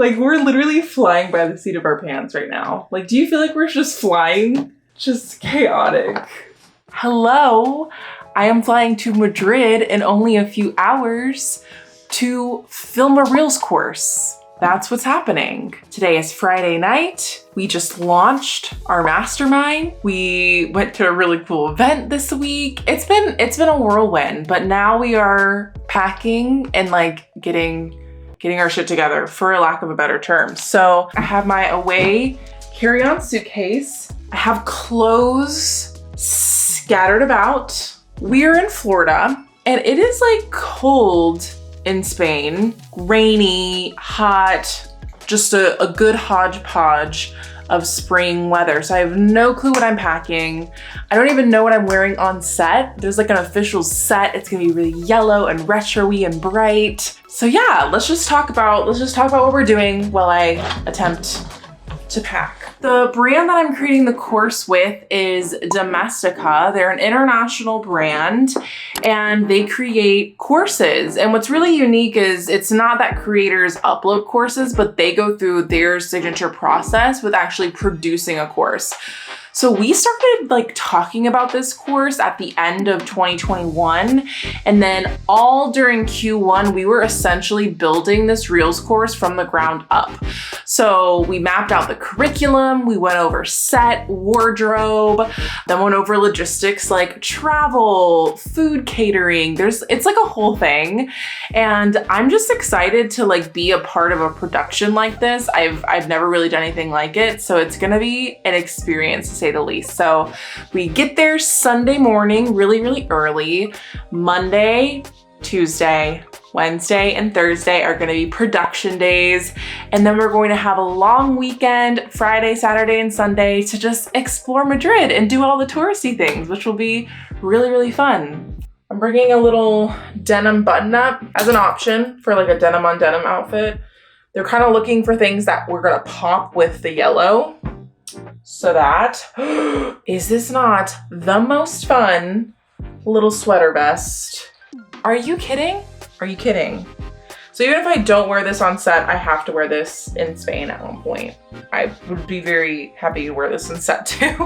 Like, we're literally flying by the seat of our pants right now. Like, do you feel like we're just flying? Just chaotic. Hello, I am flying to Madrid in only a few hours to film a Reels course. That's what's happening. Today is Friday night. We just launched our mastermind. We went to a really cool event this week. It's been a whirlwind, but now we are packing and like getting our shit together, for lack of a better term. So I have my away carry-on suitcase. I have clothes scattered about. We are in Florida and it is like cold in Spain, rainy, hot, just a good hodgepodge of spring weather. So I have no clue what I'm packing. I don't even know what I'm wearing on set. There's like an official set. It's gonna be really yellow and retro-y and bright. So yeah, let's just talk about what we're doing while I attempt to pack. The brand that I'm creating the course with is Domestika. They're an international brand and they create courses. And what's really unique is it's not that creators upload courses, but they go through their signature process with actually producing a course. So we started like talking about this course at the end of 2021. And then all during Q1, we were essentially building this Reels course from the ground up. So we mapped out the curriculum, we went over set, wardrobe, then went over logistics like travel, food catering. It's like a whole thing. And I'm just excited to like be a part of a production like this. I've never really done anything like it. So it's gonna be an experience to say the least. So we get there Sunday morning, really, really early. Monday, Tuesday, Wednesday, and Thursday are gonna be production days. And then we're going to have a long weekend, Friday, Saturday, and Sunday to just explore Madrid and do all the touristy things, which will be really, really fun. I'm bringing a little denim button up as an option for like a denim on denim outfit. They're kind of looking for things that we're gonna pop with the yellow. So that, is this not the most fun little sweater vest? Are you kidding? Are you kidding? So even if I don't wear this on set, I have to wear this in Spain at one point. I would be very happy to wear this on set too.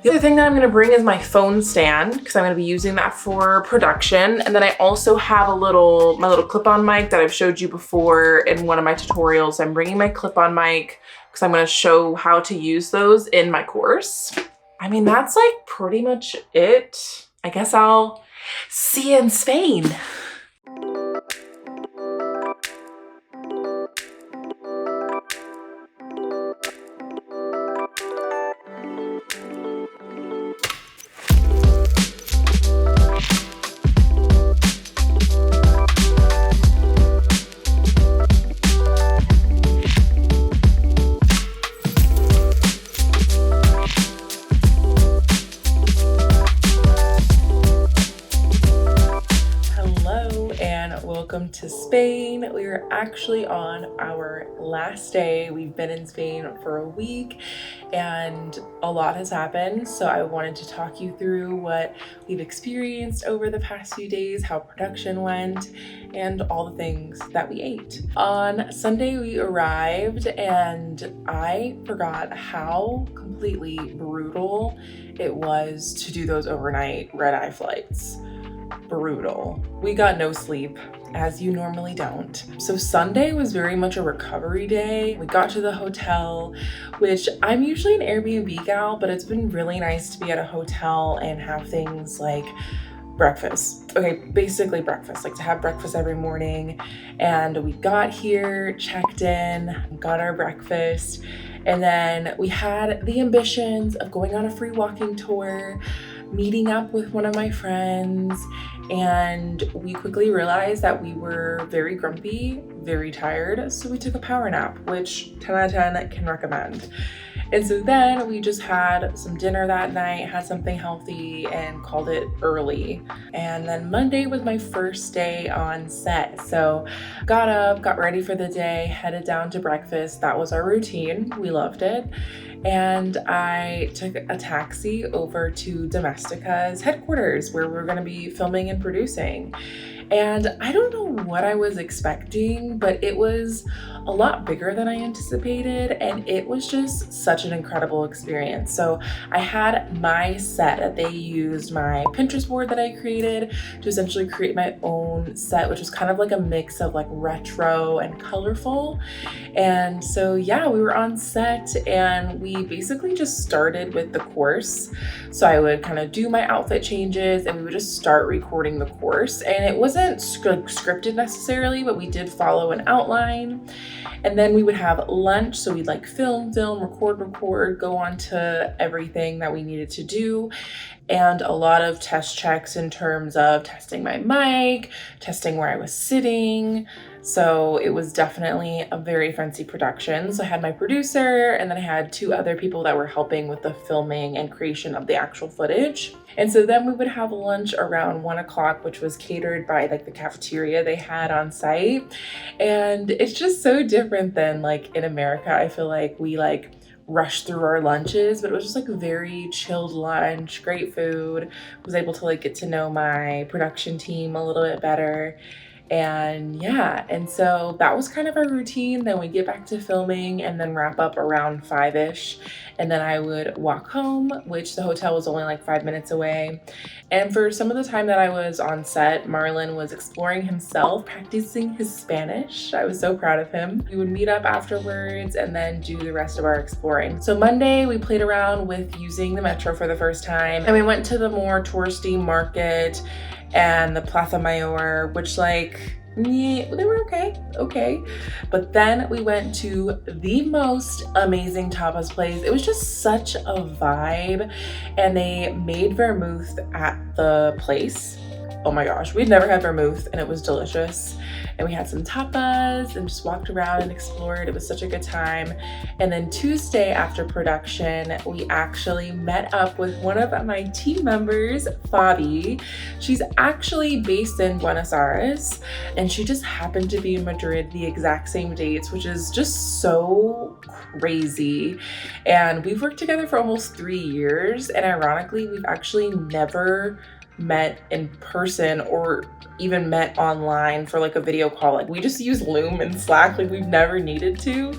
The other thing that I'm gonna bring is my phone stand because I'm gonna be using that for production. And then I also have my little clip-on mic that I've showed you before in one of my tutorials. I'm bringing my clip-on mic because I'm gonna show how to use those in my course. I mean, that's like pretty much it. I guess I'll see you in Spain. Welcome to Spain. We are actually on our last day. We've been in Spain for a week and a lot has happened. So I wanted to talk you through what we've experienced over the past few days, how production went, and all the things that we ate. On Sunday, we arrived and I forgot how completely brutal it was to do those overnight red-eye flights. Brutal. We got no sleep, as you normally don't. So Sunday was very much a recovery day. We got to the hotel, which I'm usually an Airbnb gal, but it's been really nice to be at a hotel and have things like breakfast. Okay, basically breakfast, like to have breakfast every morning. And we got here, checked in, got our breakfast, and then we had the ambitions of going on a free walking tour, meeting up with one of my friends, and we quickly realized that we were very grumpy, very tired, so we took a power nap, which 10 out of 10 can recommend. And so then we just had some dinner that night, had something healthy, and called it early. And then Monday was my first day on set. So got up, got ready for the day, headed down to breakfast. That was our routine. We loved it. And I took a taxi over to Domestika's headquarters where we're going to be filming and producing. And I don't know what I was expecting, but it was a lot bigger than I anticipated, and it was just such an incredible experience. So I had my set that they used, my Pinterest board that I created to essentially create my own set, which was kind of like a mix of like retro and colorful. And so yeah, we were on set and we basically just started with the course. So I would kind of do my outfit changes and we would just start recording the course. And it wasn't scripted necessarily, but we did follow an outline. And then we would have lunch. So we'd like film, record, go on to everything that we needed to do. And a lot of test checks in terms of testing my mic, testing where I was sitting. So it was definitely a very fancy production. So I had my producer and then I had 2 other people that were helping with the filming and creation of the actual footage. And so then we would have lunch around 1 o'clock, which was catered by like the cafeteria they had on site. And it's just so different than like in America. I feel like we like rush through our lunches, but it was just like a very chilled lunch, great food. Was able to like get to know my production team a little bit better. And yeah, and so that was kind of our routine. Then we get back to filming and then wrap up around 5-ish. And then I would walk home, which the hotel was only like 5 minutes away. And for some of the time that I was on set, Marlon was exploring himself, practicing his Spanish. I was so proud of him. We would meet up afterwards and then do the rest of our exploring. So Monday, we played around with using the metro for the first time. And we went to the more touristy market and the Plaza Mayor, which like, yeah, they were okay. But then we went to the most amazing tapas place. It was just such a vibe. And they made vermouth at the place. Oh my gosh, we'd never had vermouth and it was delicious. And we had some tapas and just walked around and explored. It was such a good time. And then Tuesday after production, we actually met up with one of my team members, Fabi. She's actually based in Buenos Aires and she just happened to be in Madrid the exact same dates, which is just so crazy. And we've worked together for almost 3 years. And ironically, we've actually never met in person or even met online for like a video call. Like we just use Loom and Slack, like we've never needed to.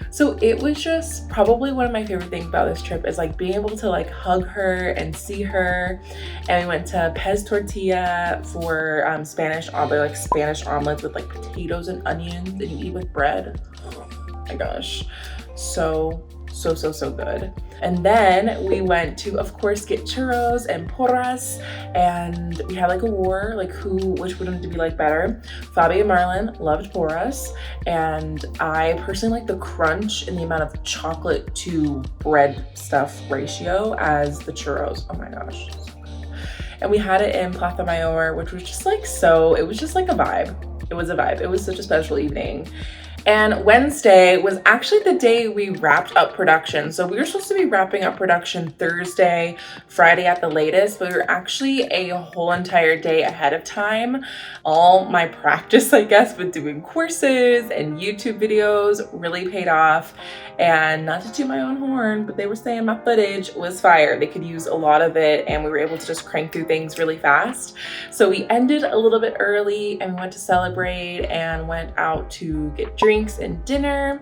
So it was just probably one of my favorite things about this trip is like being able to like hug her and see her. And we went to Pez Tortilla for Spanish omelets with like potatoes and onions and you eat with bread. Oh my gosh, so good. And then we went to, of course, get churros and porras, and we had like a war, like which one to be like better. Fabi and Marlon loved porras, and I personally like the crunch and the amount of chocolate to bread stuff ratio as the churros. Oh my gosh, so good. And we had it in Plaza Mayor, which was just like it was just like a vibe. It was a vibe. It was such a special evening. And Wednesday was actually the day we wrapped up production. So we were supposed to be wrapping up production Thursday, Friday at the latest, but we were actually a whole entire day ahead of time. All my practice, I guess, with doing courses and YouTube videos really paid off. And not to toot my own horn, but they were saying my footage was fire. They could use a lot of it and we were able to just crank through things really fast. So we ended a little bit early and we went to celebrate and went out to get drinks and dinner.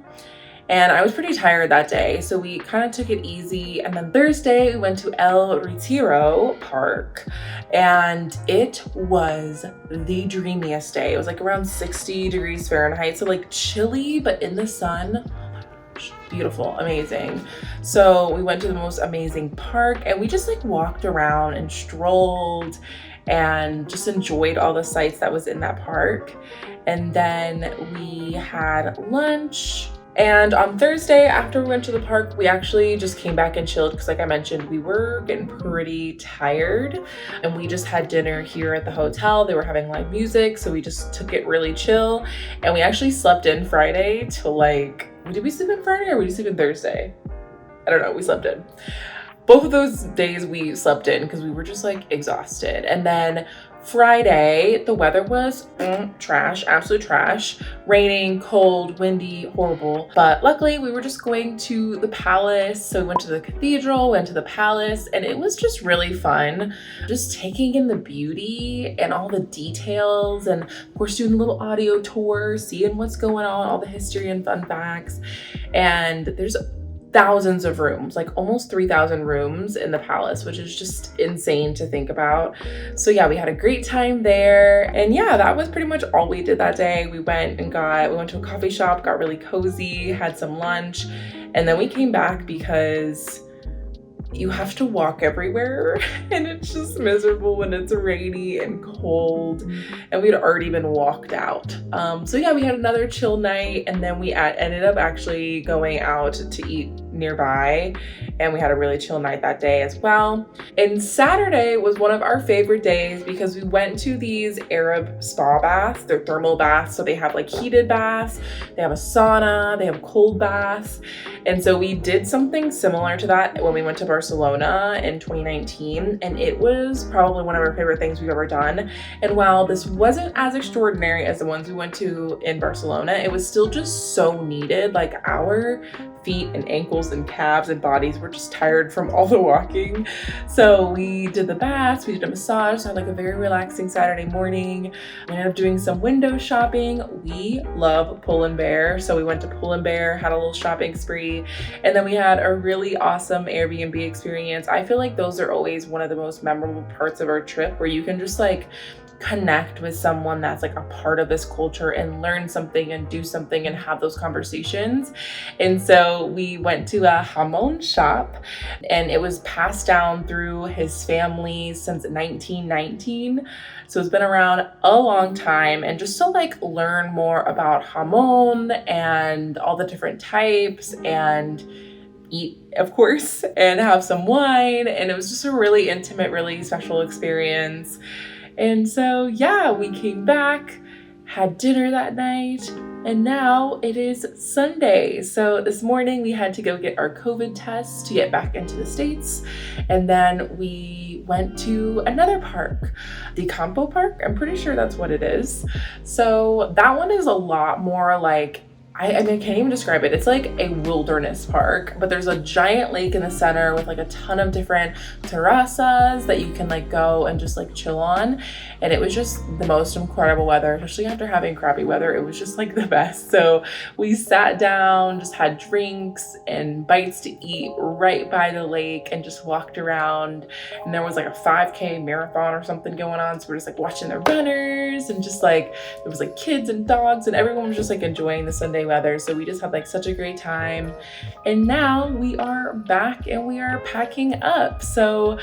And I was pretty tired that day, so we kind of took it easy. And then Thursday, we went to El Retiro Park, and it was the dreamiest day. It was like around 60 degrees Fahrenheit, so like chilly, but in the sun. Oh my gosh, beautiful, amazing. So we went to the most amazing park, and we just like walked around and strolled and just enjoyed all the sights that was in that park. And then we had lunch. And on Thursday, after we went to the park, we actually just came back and chilled because like I mentioned, we were getting pretty tired and we just had dinner here at the hotel. They were having live music, so we just took it really chill. And we actually slept in Friday till like, did we sleep in Friday or did we sleep in Thursday? I don't know, we slept in. both of those days we slept in because we were just like exhausted. And then Friday, the weather was trash, absolute trash. Raining, cold, windy, horrible. But luckily we were just going to the palace. So we went to the cathedral, went to the palace, and it was just really fun. Just taking in the beauty and all the details, and of course doing a little audio tour, seeing what's going on, all the history and fun facts. And there's thousands of rooms, like almost 3,000 rooms in the palace, which is just insane to think about. So yeah, we had a great time there. And yeah, that was pretty much all we did that day. We went to a coffee shop, got really cozy, had some lunch, and then we came back because you have to walk everywhere and it's just miserable when it's rainy and cold, and we'd already been walked out. So yeah, we had another chill night, and then we ended up actually going out to eat nearby, and we had a really chill night that day as well. And Saturday was one of our favorite days because we went to these Arab spa baths. They're thermal baths, so they have like heated baths, they have a sauna, they have cold baths. And so we did something similar to that when we went to Barcelona in 2019, and it was probably one of our favorite things we've ever done. And while this wasn't as extraordinary as the ones we went to in Barcelona, it was still just so needed. Like our feet and ankles and calves and bodies were just tired from all the walking. So we did the baths, we did a massage, so I had like a very relaxing Saturday morning. We ended up doing some window shopping. We love Pull & Bear, so we went to Pull & Bear, had a little shopping spree, and then we had a really awesome Airbnb experience. I feel like those are always one of the most memorable parts of our trip, where you can just like connect with someone that's like a part of this culture and learn something and do something and have those conversations. And so we went to a jamon shop, and it was passed down through his family since 1919. So it's been around a long time. And just to like learn more about jamon and all the different types, and eat, of course, and have some wine. And it was just a really intimate, really special experience. And so yeah, we came back, had dinner that night, and now it is Sunday. So this morning we had to go get our COVID test to get back into the States. And then we went to another park, the Campo Park. I'm pretty sure that's what it is. So that one is a lot more like, I mean, I can't even describe it. It's like a wilderness park, but there's a giant lake in the center with like a ton of different terrazas that you can like go and just like chill on. And it was just the most incredible weather, especially after having crappy weather. It was just like the best. So we sat down, just had drinks and bites to eat right by the lake, and just walked around. And there was like a 5K marathon or something going on. So we're just like watching the runners, and just like, there was like kids and dogs, and everyone was just like enjoying the Sunday weather. So we just had like such a great time. And now we are back and we are packing up. So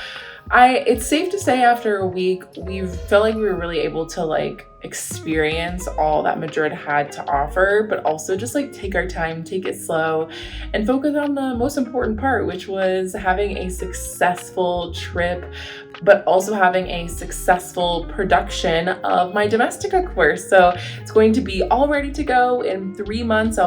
it's safe to say after a week, we felt like we were really able to like experience all that Madrid had to offer, but also just like take our time, take it slow, and focus on the most important part, which was having a successful trip, but also having a successful production of my Domestika course. So it's going to be all ready to go in 3 months.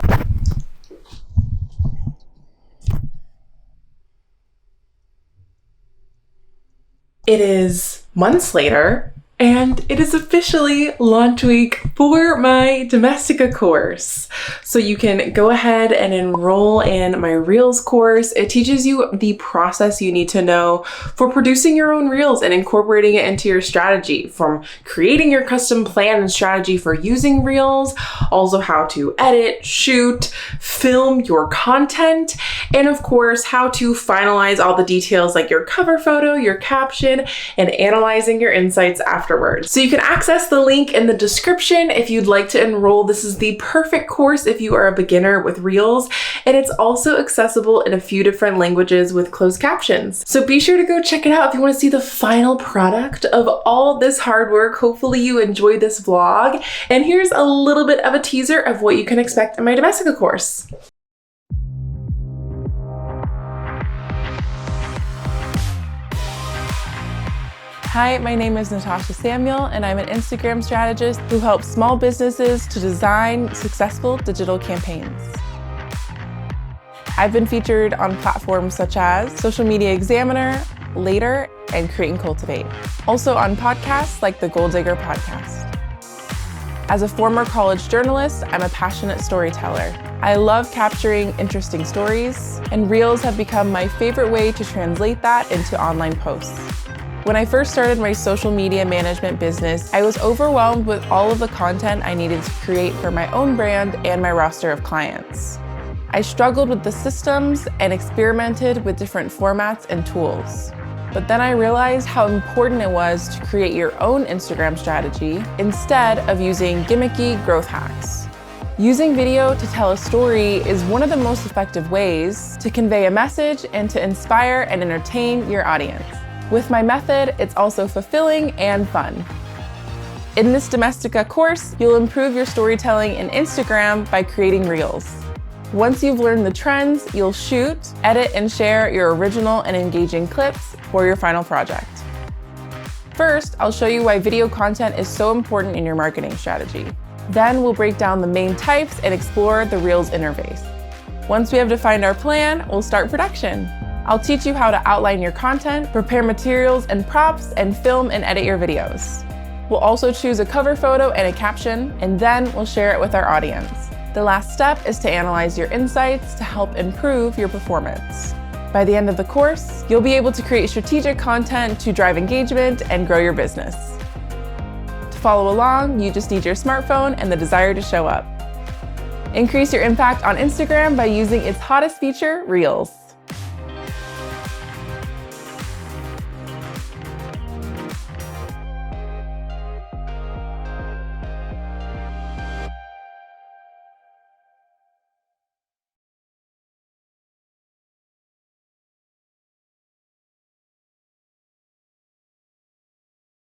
It is months later, and it is officially launch week for my Domestika course. So you can go ahead and enroll in my Reels course. It teaches you the process you need to know for producing your own Reels and incorporating it into your strategy, from creating your custom plan and strategy for using Reels, also how to edit, shoot, film your content, and of course, how to finalize all the details like your cover photo, your caption, and analyzing your insights afterwards. So you can access the link in the description if you'd like to enroll. This is the perfect course if you are a beginner with Reels, and it's also accessible in a few different languages with closed captions. So be sure to go check it out if you want to see the final product of all this hard work. Hopefully you enjoyed this vlog, and here's a little bit of a teaser of what you can expect in my Domestika course. Hi, my name is Natasha Samuel, and I'm an Instagram strategist who helps small businesses to design successful digital campaigns. I've been featured on platforms such as Social Media Examiner, Later, and Create and Cultivate. Also on podcasts like the Gold Digger Podcast. As a former college journalist, I'm a passionate storyteller. I love capturing interesting stories, and Reels have become my favorite way to translate that into online posts. When I first started my social media management business, I was overwhelmed with all of the content I needed to create for my own brand and my roster of clients. I struggled with the systems and experimented with different formats and tools. But then I realized how important it was to create your own Instagram strategy instead of using gimmicky growth hacks. Using video to tell a story is one of the most effective ways to convey a message and to inspire and entertain your audience. With my method, it's also fulfilling and fun. In this Domestika course, you'll improve your storytelling in Instagram by creating Reels. Once you've learned the trends, you'll shoot, edit, and share your original and engaging clips for your final project. First, I'll show you why video content is so important in your marketing strategy. Then we'll break down the main types and explore the Reels interface. Once we have defined our plan, we'll start production. I'll teach you how to outline your content, prepare materials and props, and film and edit your videos. We'll also choose a cover photo and a caption, and then we'll share it with our audience. The last step is to analyze your insights to help improve your performance. By the end of the course, you'll be able to create strategic content to drive engagement and grow your business. To follow along, you just need your smartphone and the desire to show up. Increase your impact on Instagram by using its hottest feature, Reels.